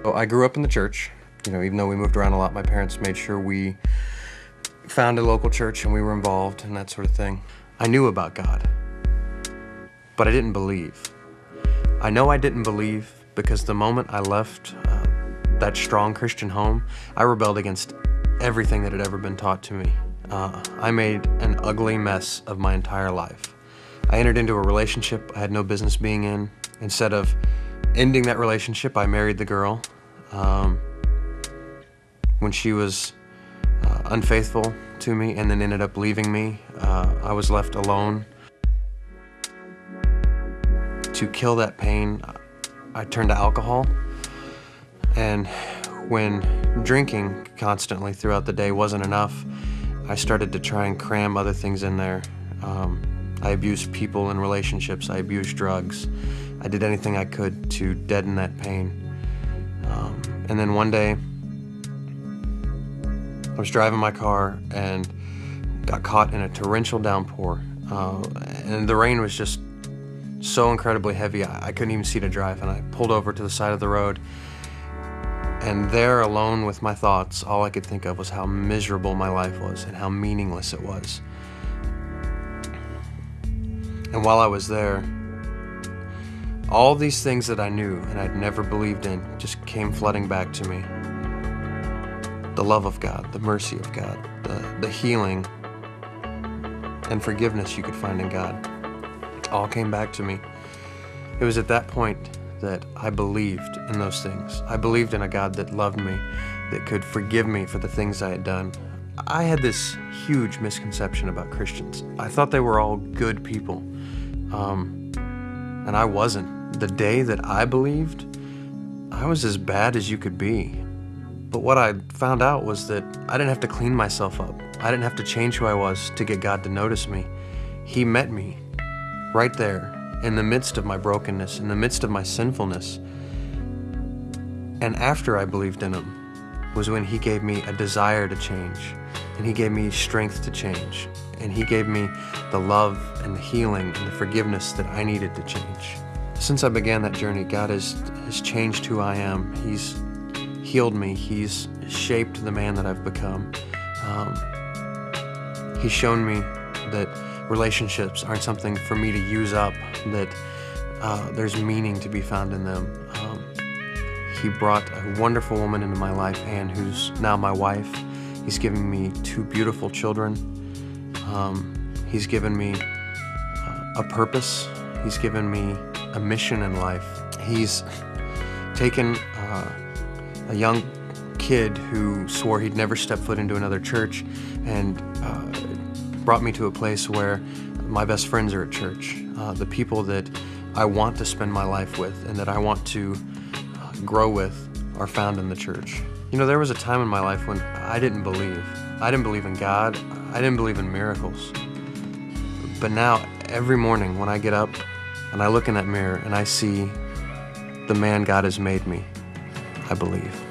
So I grew up in the church. Even though we moved around a lot, my parents made sure we found a local church and we were involved and that sort of thing. I knew about God, but I didn't believe. I know I didn't believe because the moment I left that strong Christian home, I rebelled against everything that had ever been taught to me. I made an ugly mess of my entire life. I entered into a relationship I had no business being in. Instead of ending that relationship, I married the girl. When she was unfaithful to me and then ended up leaving me, I was left alone. To kill that pain, I turned to alcohol. And when drinking constantly throughout the day wasn't enough, I started to try and cram other things in there. I abused people in relationships. I abused drugs. I did anything I could to deaden that pain. And then one day, I was driving my car and got caught in a torrential downpour. And the rain was just so incredibly heavy, I couldn't even see to drive. And I pulled over to the side of the road. And there, alone with my thoughts, all I could think of was how miserable my life was and how meaningless it was. And while I was there, all these things that I knew and I'd never believed in just came flooding back to me. The love of God, the mercy of God, the healing and forgiveness you could find in God, all came back to me. It was at that point that I believed in those things. I believed in a God that loved me, that could forgive me for the things I had done. I had this huge misconception about Christians. I thought they were all good people, and I wasn't. The day that I believed, I was as bad as you could be. But what I found out was that I didn't have to clean myself up. I didn't have to change who I was to get God to notice me. He met me right there in the midst of my brokenness, in the midst of my sinfulness. And after I believed in Him was when He gave me a desire to change, and He gave me strength to change, and He gave me the love and the healing and the forgiveness that I needed to change. Since I began that journey, God has changed who I am. He's healed me. He's shaped the man that I've become. He's shown me that relationships aren't something for me to use up, that there's meaning to be found in them. He brought a wonderful woman into my life, Anne, who's now my wife. He's given me 2 beautiful children. He's given me a purpose. He's given me a mission in life. He's taken a young kid who swore he'd never step foot into another church and brought me to a place where my best friends are at church. The people that I want to spend my life with and that I want to grow with are found in the church. There was a time in my life when I didn't believe. I didn't believe in God. I didn't believe in miracles. But now, every morning when I get up and I look in that mirror and I see the man God has made me, I believe.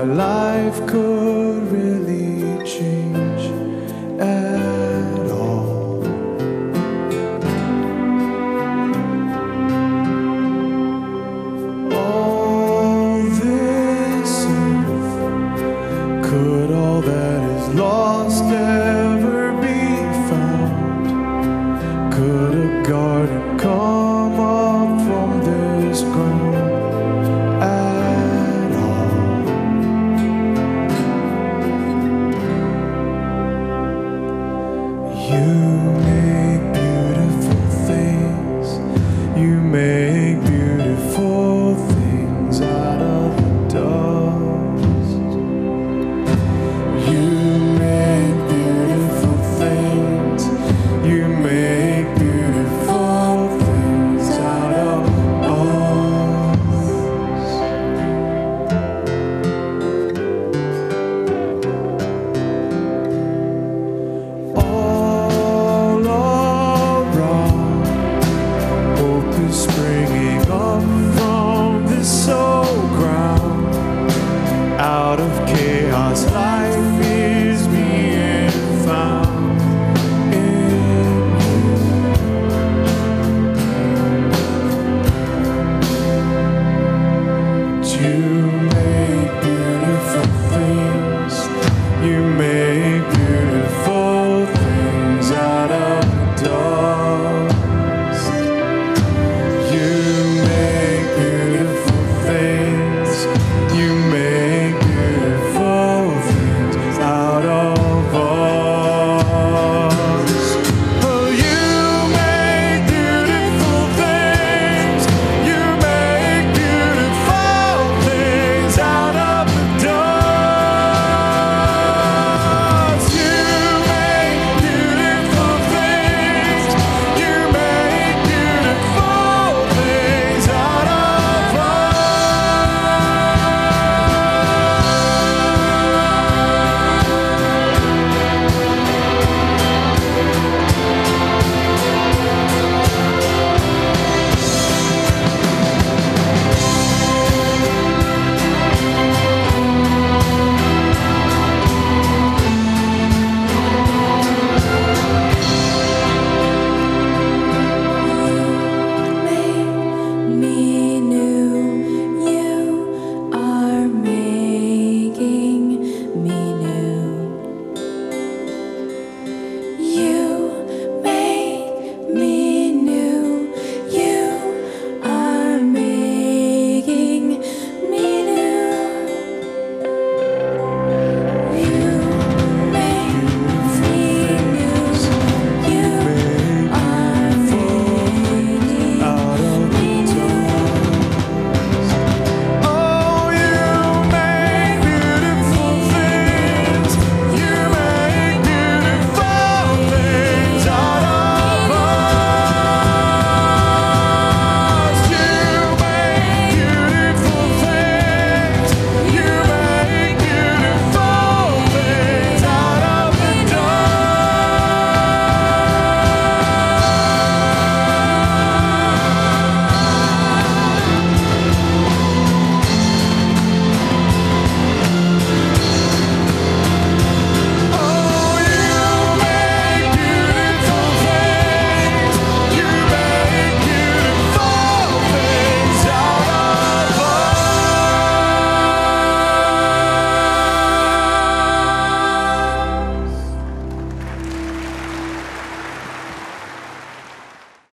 my life could